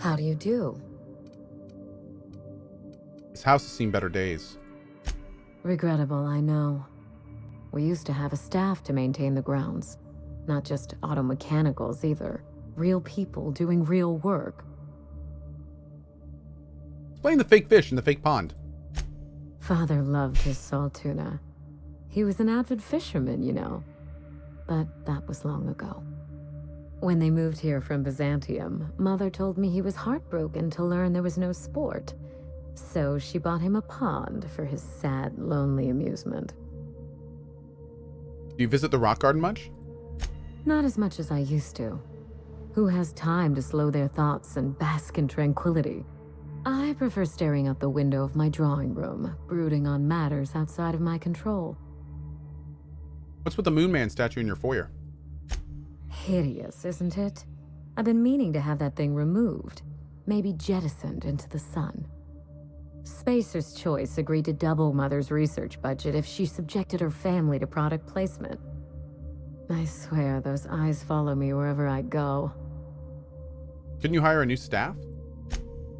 How do you do? This house has seen better days. Regrettable, I know. We used to have a staff to maintain the grounds. Not just auto mechanicals either. Real people doing real work. Explain the fake fish in the fake pond. Father loved his salt tuna. He was an avid fisherman, you know. But that was long ago. When they moved here from Byzantium, Mother told me he was heartbroken to learn there was no sport. So she bought him a pond for his sad, lonely amusement. Do you visit the rock garden much? Not as much as I used to. Who has time to slow their thoughts and bask in tranquility? I prefer staring out the window of my drawing room, brooding on matters outside of my control. What's with the Moon Man statue in your foyer? Hideous, isn't it? I've been meaning to have that thing removed, maybe jettisoned into the sun. Spacer's Choice agreed to double Mother's research budget if she subjected her family to product placement. I swear those eyes follow me wherever I go. Couldn't you hire a new staff?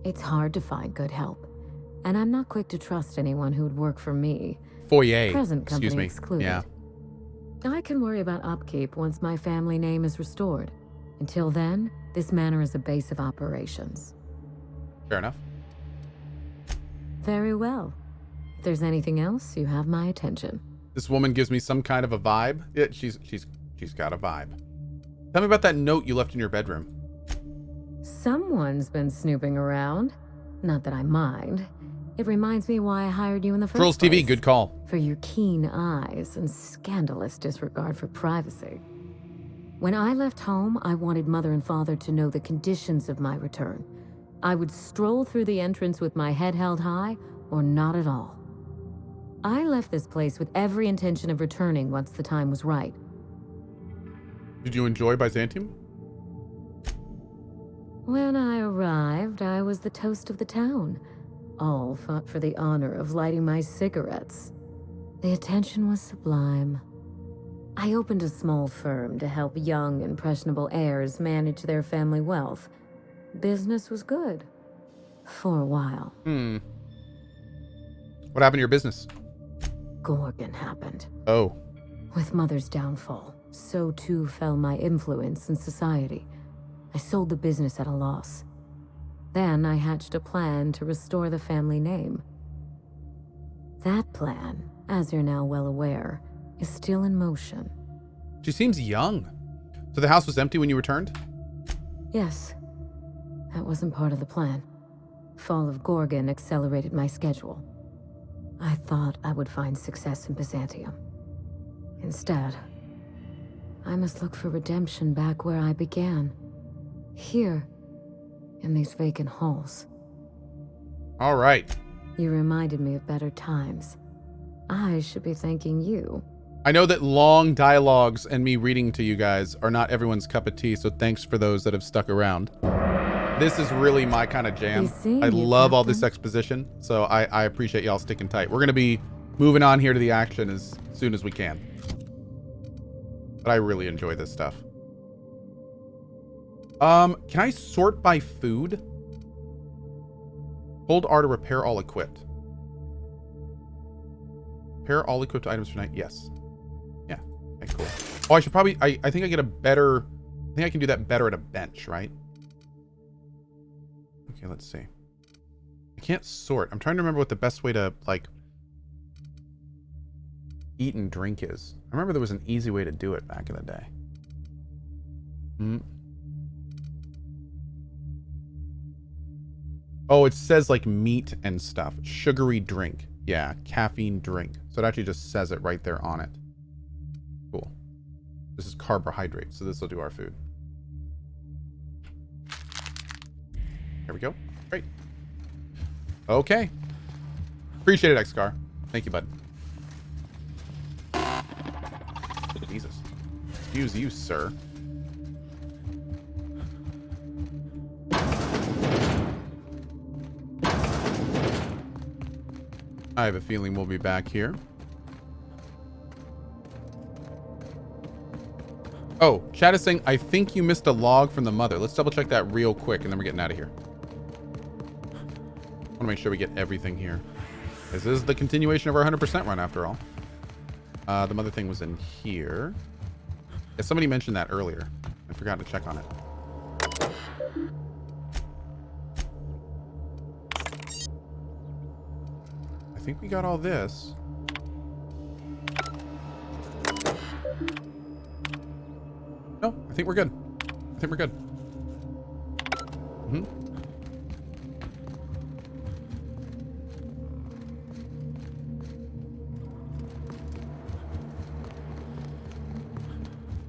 It's hard to find good help, and I'm not quick to trust anyone who'd work for me. Foyer. Present company Excuse me. excluded. Yeah. I can worry about upkeep once my family name is restored. Until then, this manor is a base of operations. Fair enough. Very well. If there's anything else, you have my attention. This woman gives me some kind of a vibe. Yeah, she's got a vibe. Tell me about that note you left in your bedroom. Someone's been snooping around. Not that I mind. It reminds me why I hired you in the first Trolls place. TV, good call. For your keen eyes and scandalous disregard for privacy. When I left home, I wanted Mother and Father to know the conditions of my return. I would stroll through the entrance with my head held high, or not at all. I left this place with every intention of returning once the time was right. Did you enjoy Byzantium? When I arrived, I was the toast of the town. All fought for the honor of lighting my cigarettes. The attention was sublime. I opened a small firm to help young, impressionable heirs manage their family wealth. Business was good. For a while. What happened to your business? Gorgon happened. Oh. With Mother's downfall, so too fell my influence in society. I sold the business at a loss. Then I hatched a plan to restore the family name. That plan, as you're now well aware, is still in motion. She seems young. So the house was empty when you returned? Yes. That wasn't part of the plan. Fall of Gorgon accelerated my schedule. I thought I would find success in Byzantium. Instead, I must look for redemption back where I began. Here, in these vacant halls. All right. You reminded me of better times. I should be thanking you. I know that long dialogues and me reading to you guys are not everyone's cup of tea, so thanks for those that have stuck around. This is really my kind of jam. I love all this exposition, so I appreciate y'all sticking tight. We're going to be moving on here to the action as soon as we can. But I really enjoy this stuff. Can I sort by food? Hold R to repair all equipped. Repair all equipped items for night. Yes. Yeah. Okay, cool. Oh, I should probably, I think I get a better, I think I can do that better at a bench, right? Okay, let's see. I can't sort. I'm trying to remember what the best way to, like, eat and drink is. I remember there was an easy way to do it back in the day. Oh, it says like meat and stuff. Sugary drink. Yeah, caffeine drink. So it actually just says it right there on it. Cool. This is carbohydrate, so this will do our food. There we go. Great. Okay. Appreciate it, XCar. Thank you, bud. Jesus. Excuse you, sir. I have a feeling we'll be back here. Oh, chat is saying, I think you missed a log from the mother. Let's double check that real quick and then we're getting out of here. want to make sure we get everything here. This is the continuation of our 100% run, after all. The mother thing was in here. Yeah, somebody mentioned that earlier. I forgot to check on it. I think we got all this. No, I think we're good. I think we're good. Mm-hmm.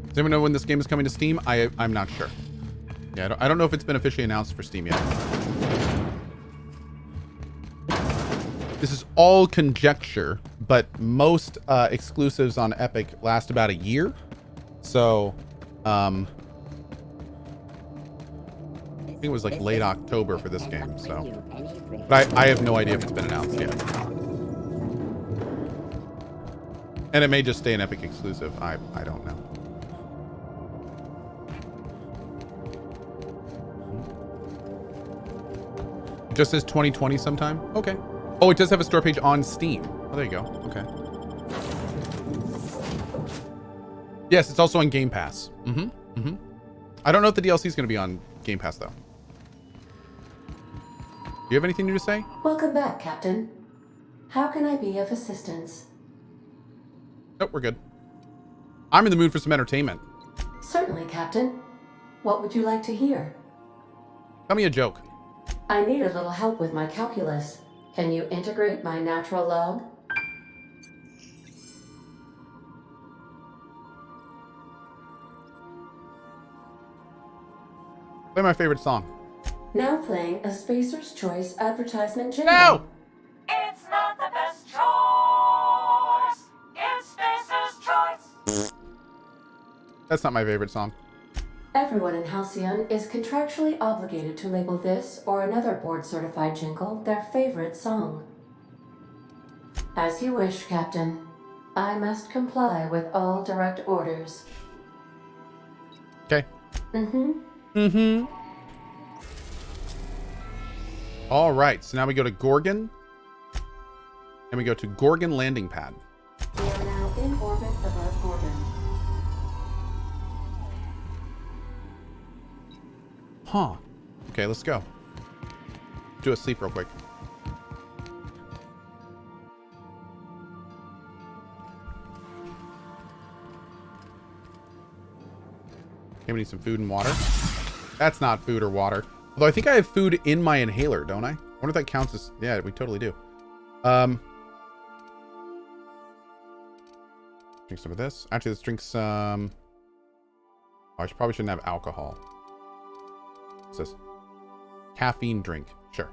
Does anyone know when this game is coming to Steam? I'm not sure. Yeah, I don't know if it's been officially announced for Steam yet. This is all conjecture, but most exclusives on Epic last about a year. So, I think it was like late October for this game. So, but I have no idea if it's been announced yet. And it may just stay an Epic exclusive. I don't know. It just says 2020 sometime. Okay. Oh, it does have a store page on Steam. Oh, there you go. Okay. Yes, it's also on Game Pass. I don't know if the DLC is going to be on Game Pass, though. Do you have anything new to say? Welcome back, Captain. How can I be of assistance? Nope, we're good. I'm in the mood for some entertainment. Certainly, Captain. What would you like to hear? Tell me a joke. I need a little help with my calculus. Can you integrate my natural log? Play my favorite song. Now playing a Spacer's Choice advertisement jingle. No! It's not the best choice. It's Spacer's Choice. That's not my favorite song. Everyone in Halcyon is contractually obligated to label this or another board-certified jingle their favorite song. As you wish, Captain. I must comply with all direct orders. Okay. All right, so now we go to Gorgon. And we go to Gorgon landing pad. We are now in orbit above Gorgon. Huh. Okay, let's go. Do a sleep real quick. Okay, we need some food and water. That's not food or water. Although I think I have food in my inhaler, don't I? I wonder if that counts as... Yeah, we totally do. Drink some of this. Actually, let's drink some... Oh, I probably shouldn't have alcohol. What's this? Caffeine drink. Sure.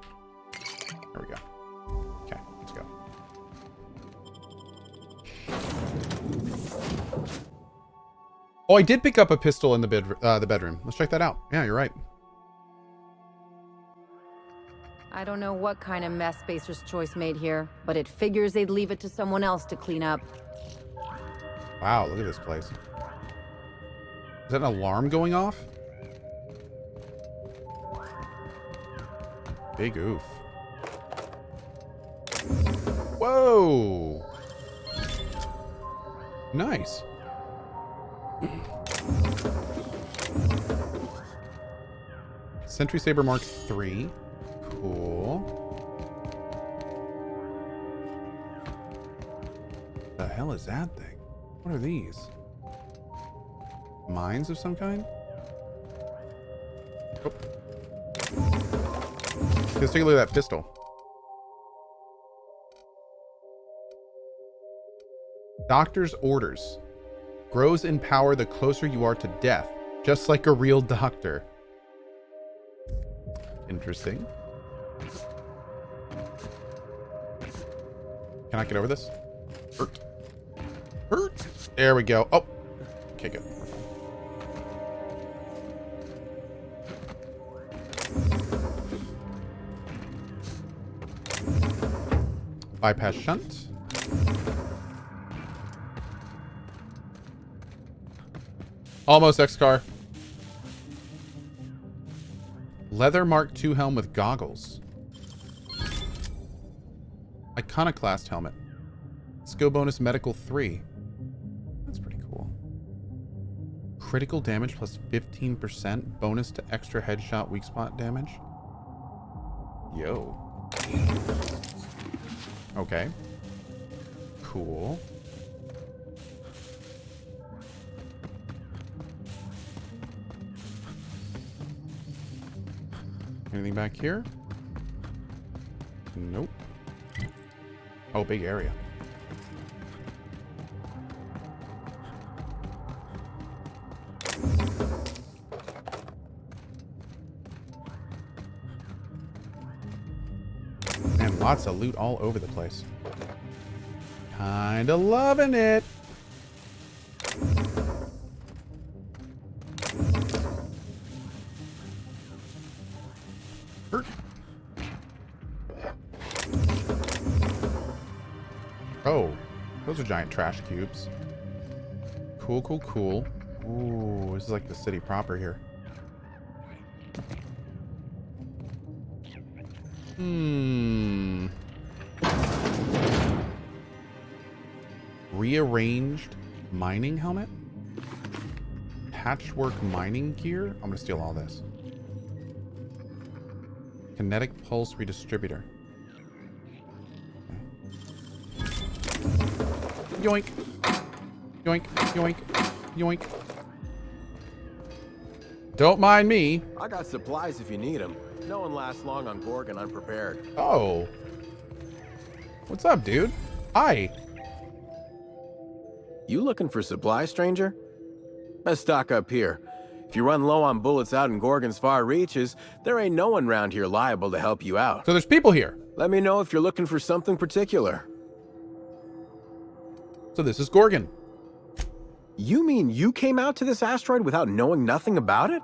There we go. Okay, let's go. Oh, I did pick up a pistol in the bedroom. Let's check that out. Yeah, you're right. I don't know what kind of mess Spacer's Choice made here, but it figures they'd leave it to someone else to clean up. Wow, look at this place. Is that an alarm going off? Big oof. Whoa! Nice. Sentry Saber Mark III. Cool. The hell is that thing? What are these? Mines of some kind? Oh. Let's take a look at that pistol. Doctor's orders. Grows in power the closer you are to death, just like a real doctor. Interesting. Can I get over this? Hurt. Hurt. There we go. Oh. Okay, good. Bypass shunt. Almost X-Car. Leather Mark II helm with goggles. Iconoclast helmet. Skill bonus medical 3. That's pretty cool. Critical damage plus 15%. Bonus to extra headshot weak spot damage. Yo. Okay. Cool. Anything back here? Nope. Oh, big area. And lots of loot all over the place. Kinda loving it. Oh, those are giant trash cubes. Cool, cool, cool. Ooh, this is like the city proper here. Rearranged mining helmet? Patchwork mining gear? I'm gonna steal all this. Kinetic pulse redistributor. Yoink. Yoink, yoink, yoink. Don't mind me. I got supplies if you need them. No one lasts long on Gorgon unprepared. Oh. What's up, dude? Hi. You looking for supplies, stranger? Let's stock up here. If you run low on bullets out in Gorgon's far reaches, there ain't no one around here liable to help you out. So there's people here. Let me know if you're looking for something particular. So this is Gorgon. You mean you came out to this asteroid without knowing nothing about it?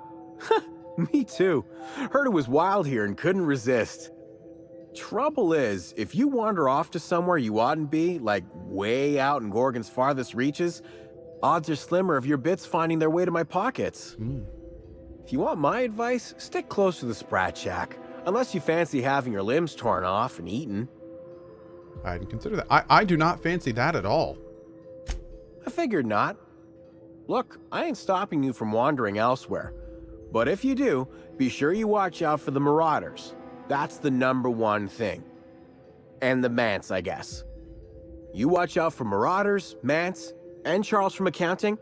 Me too. Heard it was wild here and couldn't resist. Trouble is, if you wander off to somewhere you oughtn't be, like way out in Gorgon's farthest reaches, odds are slimmer of your bits finding their way to my pockets. If you want my advice, stick close to the Sprat Shack, unless you fancy having your limbs torn off and eaten. I didn't consider that. I do not fancy that at all. I figured not. Look, I ain't stopping you from wandering elsewhere. But if you do, be sure you watch out for the Marauders. That's the #1 thing. And the Mance, I guess. You watch out for Marauders, Mance, and Charles from accounting,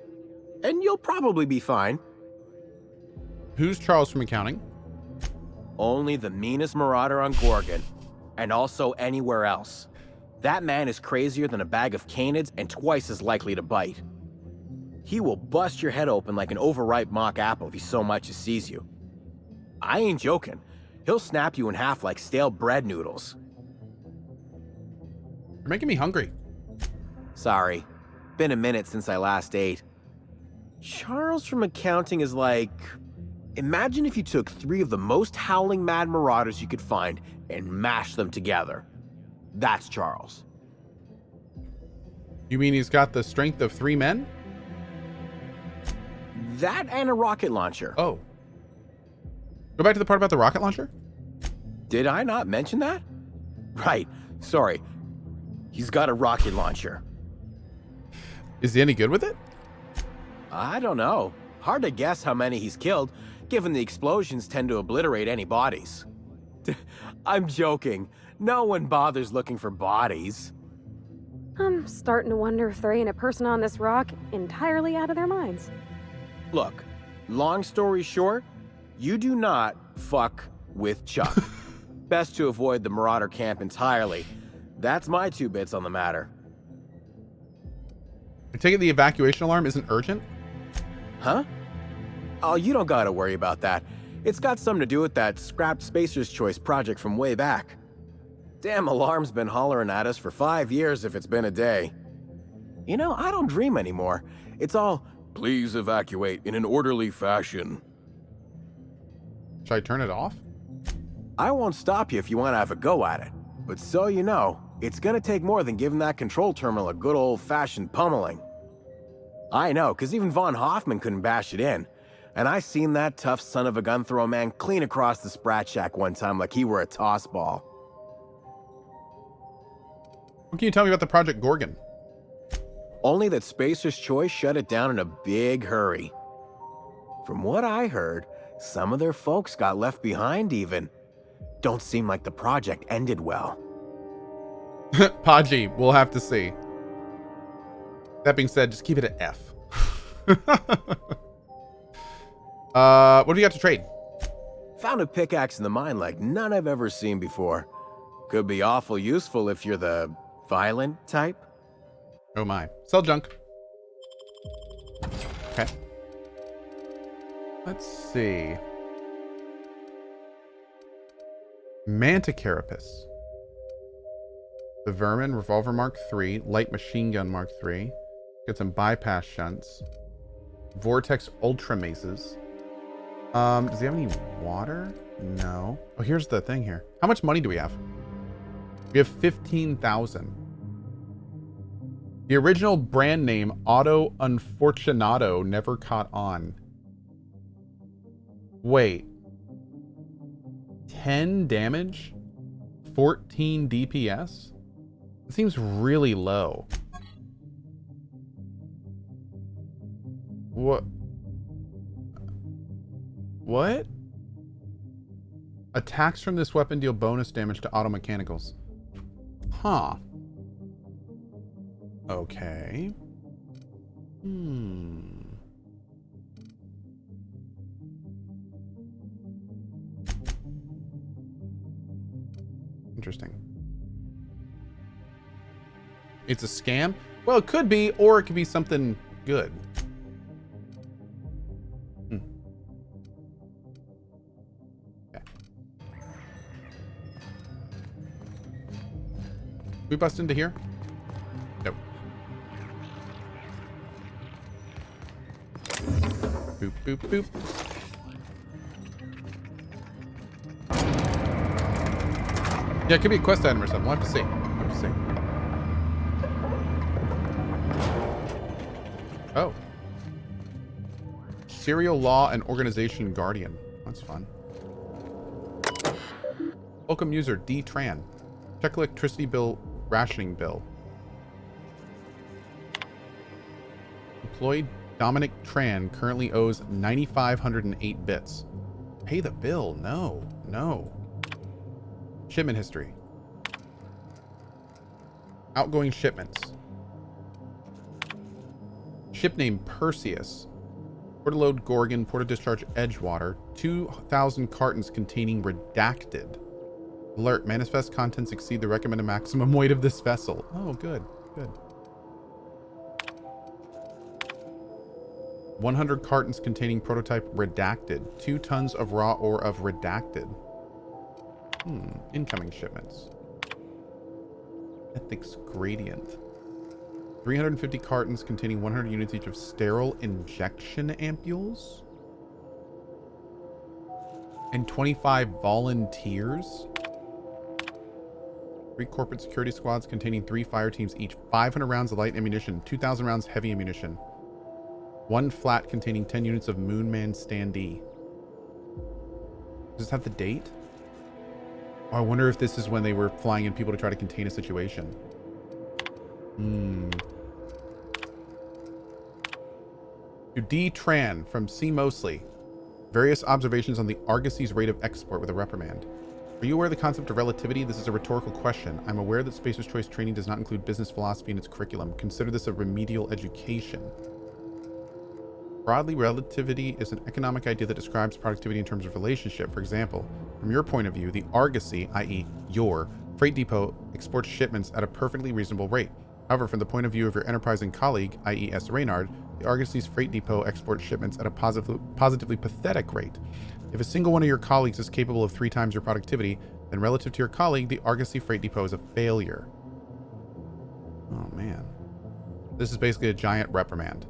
and you'll probably be fine. Who's Charles from accounting? Only the meanest Marauder on Gorgon, and also anywhere else. That man is crazier than a bag of canids and twice as likely to bite. He will bust your head open like an overripe mock apple if he so much as sees you. I ain't joking. He'll snap you in half like stale bread noodles. You're making me hungry. Sorry. Been a minute since I last ate. Charles from accounting is like... Imagine if you took 3 of the most howling mad marauders you could find and mashed them together. That's Charles. You mean he's got the strength of 3 men? That and a rocket launcher. Oh. Go back to the part about the rocket launcher? Did I not mention that? Right. Sorry. He's got a rocket launcher. Is he any good with it? I don't know. Hard to guess how many he's killed, given the explosions tend to obliterate any bodies. I'm joking. No one bothers looking for bodies. I'm starting to wonder if there ain't a person on this rock entirely out of their minds. Look, long story short, you do not fuck with Chuck. Best to avoid the Marauder camp entirely. That's my 2 bits on the matter. I take it the evacuation alarm isn't urgent? Huh? Oh, you don't gotta worry about that. It's got something to do with that scrapped Spacer's Choice project from way back. Damn alarm's been hollering at us for 5 years if it's been a day. You know, I don't dream anymore. It's all, please evacuate in an orderly fashion. Should I turn it off? I won't stop you if you want to have a go at it. But so you know, it's gonna take more than giving that control terminal a good old-fashioned pummeling. I know, because even Von Hoffman couldn't bash it in. And I seen that tough son of a gun throw a man clean across the Sprat Shack one time like he were a toss ball. What can you tell me about the Project Gorgon? Only that Spacer's Choice shut it down in a big hurry. From what I heard, some of their folks got left behind even. Don't seem like the project ended well. Podgy, we'll have to see. That being said, just keep it at F. What do you got to trade? Found a pickaxe in the mine like none I've ever seen before. Could be awful useful if you're the violent type. Oh my. Sell junk. Okay. Let's see. Manticarapace. The Vermin, Revolver Mark III, Light Machine Gun Mark III. Get some bypass shunts. Vortex Ultra Maces. Does he have any water? No. Oh, here's the thing here. How much money do we have? We have 15,000. The original brand name, Auto Unfortunato, never caught on. Wait. 10 damage? 14 DPS? It seems really low. What? What? Attacks from this weapon deal bonus damage to auto mechanicals. Huh. Okay. Interesting. It's a scam? Well, it could be, or it could be something good. Okay. We bust into here? Nope. Boop, boop, boop. Yeah, it could be a quest item or something. We'll have to see. We'll have to see. Oh. Serial Law and Organization Guardian. That's fun. Welcome user D Tran. Check electricity bill, rationing bill. Employee Dominic Tran currently owes 9,508 bits. Pay the bill. No. No. Shipment history. Outgoing shipments. Ship name Perseus. Portaload Gorgon, Port of Discharge Edgewater. 2,000 cartons containing redacted. Alert, manifest contents exceed the recommended maximum weight of this vessel. Oh, good. Good. 100 cartons containing prototype redacted. 2 tons of raw ore of redacted. Incoming shipments. Ethics gradient. 350 cartons containing 100 units each of sterile injection ampules. And 25 volunteers. 3 corporate security squads containing 3 fire teams each. 500 rounds of light ammunition. 2,000 rounds heavy ammunition. 1 flat containing 10 units of Moonman standee. Does this have the date? Oh, I wonder if this is when they were flying in people to try to contain a situation. To D. Tran from C. Mosley. Various observations on the Argosy's rate of export with a reprimand. Are you aware of the concept of relativity? This is a rhetorical question. I'm aware that Spacer's Choice training does not include business philosophy in its curriculum. Consider this a remedial education. Broadly, relativity is an economic idea that describes productivity in terms of relationship. For example, from your point of view, the Argosy, i.e. your freight depot, exports shipments at a perfectly reasonable rate. However, from the point of view of your enterprising colleague, i.e. S. Reynard, the Argosy's freight depot exports shipments at a positively pathetic rate. If a single one of your colleagues is capable of 3 times your productivity, then relative to your colleague, the Argosy freight depot is a failure. Oh man. This is basically a giant reprimand.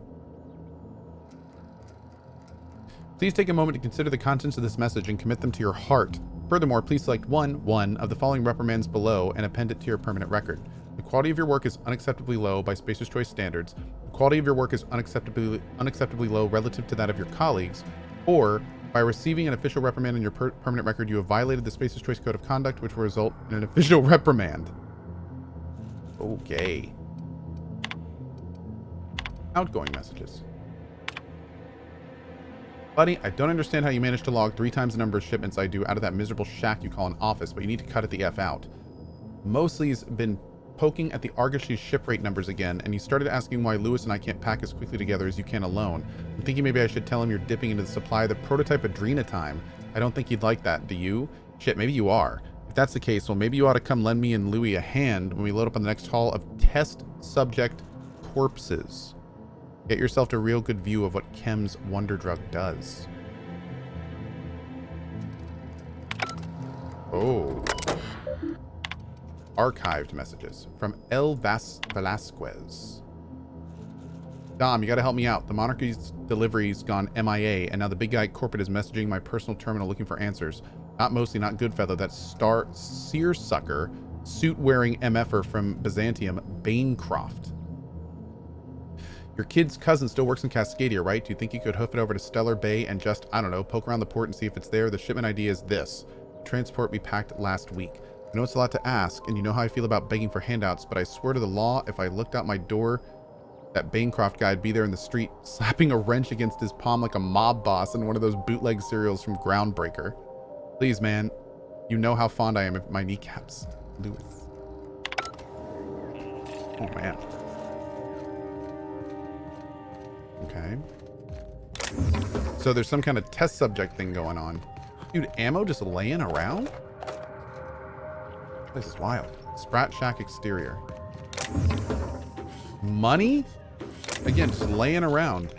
Please take a moment to consider the contents of this message and commit them to your heart. Furthermore, please select one of the following reprimands below and append it to your permanent record. The quality of your work is unacceptably low by Spacer's Choice standards. The quality of your work is unacceptably low relative to that of your colleagues. Or, by receiving an official reprimand on your permanent record, you have violated the Spacer's Choice Code of Conduct, which will result in an official reprimand. Okay. Outgoing messages. Buddy, I don't understand how you managed to log 3 times the number of shipments I do out of that miserable shack you call an office, but you need to cut it the F out. Mosley's been poking at the Argosy ship rate numbers again, and you started asking why Lewis and I can't pack as quickly together as you can alone. I'm thinking maybe I should tell him you're dipping into the supply of the prototype Adrenatime. I don't think he'd like that, do you? Shit, maybe you are. If that's the case, well, maybe you ought to come lend me and Louis a hand when we load up on the next haul of test subject corpses. Get yourself a real good view of what Chem's wonder drug does. Oh. Archived messages from El Velasquez. Dom, you gotta help me out. The Monarchy's delivery's gone MIA, and now the big guy at corporate is messaging my personal terminal looking for answers. Not Mostly, not Goodfellow, that seersucker, suit-wearing MFer from Byzantium, Bancroft. Your kid's cousin still works in Cascadia, right? Do you think you could hoof it over to Stellar Bay and just, I don't know, poke around the port and see if it's there? The shipment ID is this. Transport we packed last week. I know it's a lot to ask, and you know how I feel about begging for handouts, but I swear to the law, if I looked out my door, that Bancroft guy'd be there in the street, slapping a wrench against his palm like a mob boss in one of those bootleg serials from Groundbreaker. Please, man. You know how fond I am of my kneecaps. Lewis. Oh, man. Okay. So there's some kind of test subject thing going on. Dude, ammo just laying around? This is wild. Sprat Shack exterior. Money? Again, just laying around.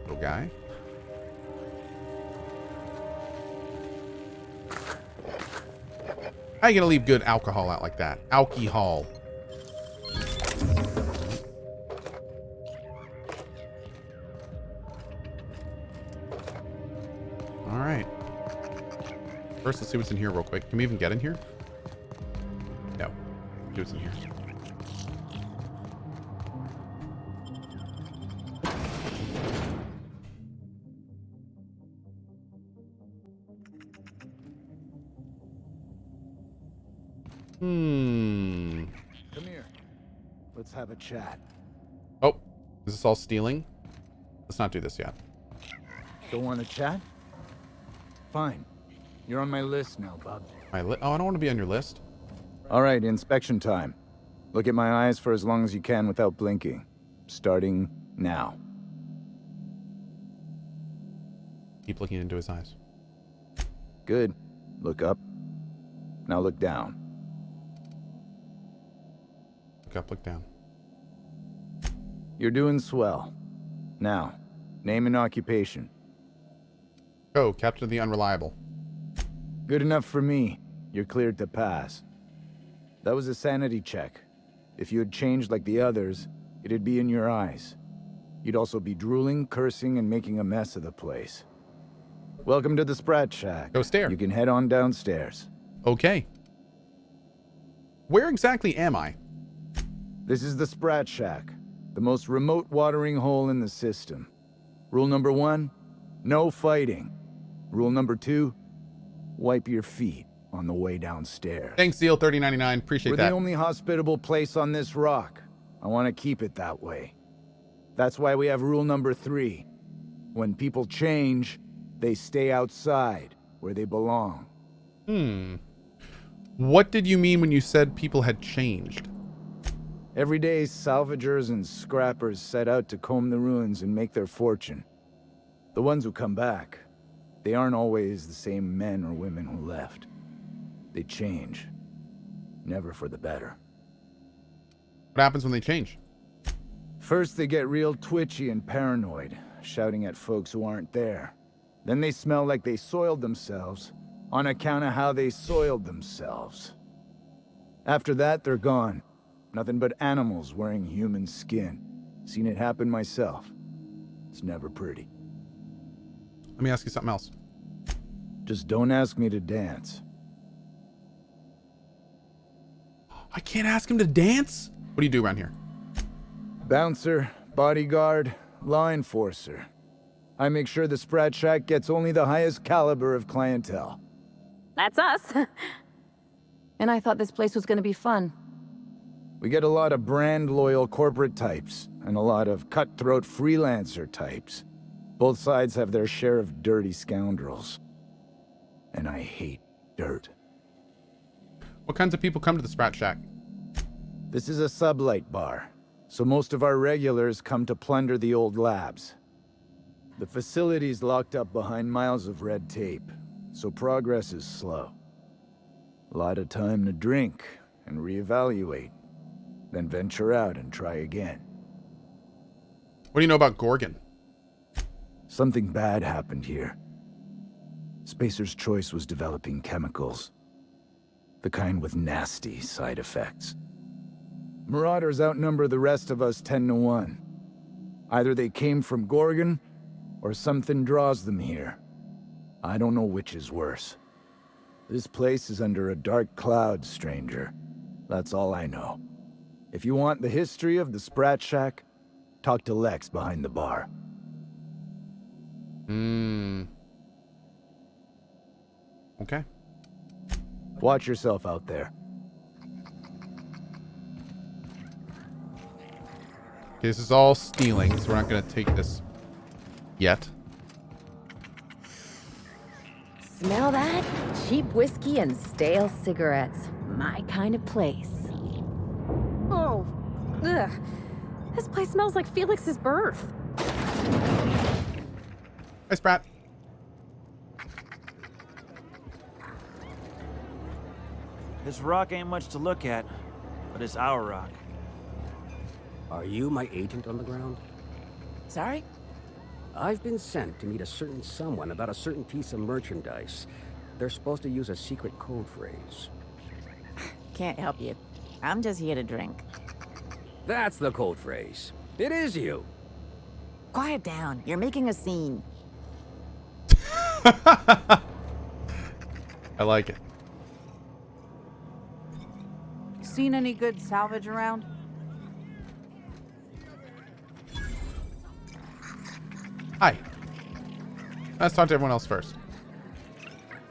Little guy. How you gonna leave good alcohol out like that? Alcohol. All right. First, let's see what's in here real quick. Can we even get in here? No. See what's in here. Come here. Let's have a chat. Oh, is this all stealing? Let's not do this yet. Don't want to chat? Fine. You're on my list now, bub. Oh, I don't want to be on your list. All right, inspection time. Look at my eyes for as long as you can without blinking. Starting now. Keep looking into his eyes. Good. Look up. Now look down. Look up, look down. You're doing swell. Now, name and occupation. Oh, Captain of the Unreliable. Good enough for me. You're cleared to pass. That was a sanity check. If you had changed like the others, it'd be in your eyes. You'd also be drooling, cursing, and making a mess of the place. Welcome to the Sprat Shack. Go stare. You can head on downstairs. Okay. Where exactly am I? This is the Sprat Shack, the most remote watering hole in the system. Rule number 1, no fighting. Rule number 2, wipe your feet on the way downstairs. Thanks, Zeal 3099. Appreciate We're that. the only hospitable place on this rock. I want to keep it that way. That's why we have rule number 3. When people change, they stay outside, where they belong. What did you mean when you said people had changed? Every day, salvagers and scrappers set out to comb the ruins and make their fortune. The ones who come back, they aren't always the same men or women who left. They change. Never for the better. What happens when they change? First, they get real twitchy and paranoid, shouting at folks who aren't there. Then they smell like they soiled themselves, on account of how they soiled themselves. After that, they're gone. Nothing but animals wearing human skin. Seen it happen myself. It's never pretty. Let me ask you something else. Just don't ask me to dance. I can't ask him to dance? What do you do around here? Bouncer, bodyguard, law enforcer. I make sure the Sprat Shack gets only the highest caliber of clientele. That's us. And I thought this place was gonna be fun. We get a lot of brand-loyal corporate types, and a lot of cutthroat freelancer types. Both sides have their share of dirty scoundrels. And I hate dirt. What kinds of people come to the Sprat Shack? This is a sublight bar, so most of our regulars come to plunder the old labs. The facility's locked up behind miles of red tape, so progress is slow. A lot of time to drink and reevaluate, then venture out and try again. What do you know about Gorgon? Something bad happened here. Spacer's Choice was developing chemicals. The kind with nasty side effects. Marauders outnumber the rest of us 10-1. Either they came from Gorgon, or something draws them here. I don't know which is worse. This place is under a dark cloud, stranger. That's all I know. If you want the history of the Sprat Shack, talk to Lex behind the bar. Okay. Watch yourself out there. This is all stealing, so we're not going to take this yet. Smell that? Cheap whiskey and stale cigarettes. My kind of place. Oh, ugh. This place smells like Felix's birth. Hi, Sprat. This rock ain't much to look at, but it's our rock. Are you my agent on the ground? Sorry? I've been sent to meet a certain someone about a certain piece of merchandise. They're supposed to use a secret code phrase. Can't help you. I'm just here to drink. That's the code phrase. It is you. Quiet down. You're making a scene. I like it. Seen any good salvage around? Hi. Let's talk to everyone else first.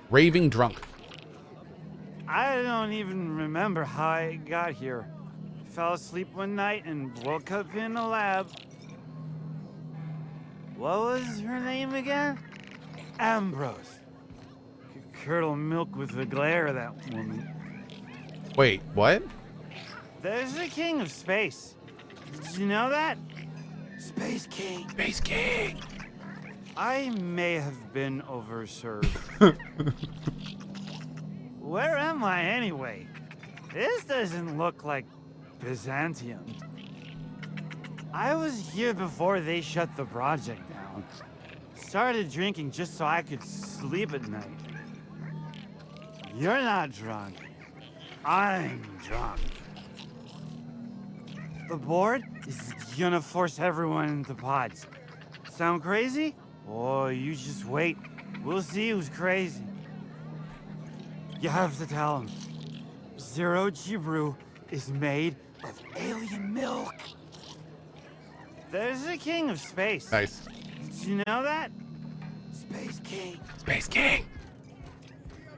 Raving drunk. I don't even remember how I got here. Fell asleep one night and woke up in a lab. What was her name again? Ambrose. Curdle milk with the glare of that woman. Wait, what? There's a king of space. Did you know that? Space King. Space King. I may have been overserved. Where am I anyway? This doesn't look like Byzantium. I was here before they shut the project down. Started drinking just so I could sleep at night. You're not drunk. I'm drunk. The board is gonna force everyone into pods. Sound crazy? Oh, you just wait. We'll see who's crazy. You have to tell them. Zero-G brew is made of alien milk. There's a king of space. Nice. Did you know that? Space King. Space King.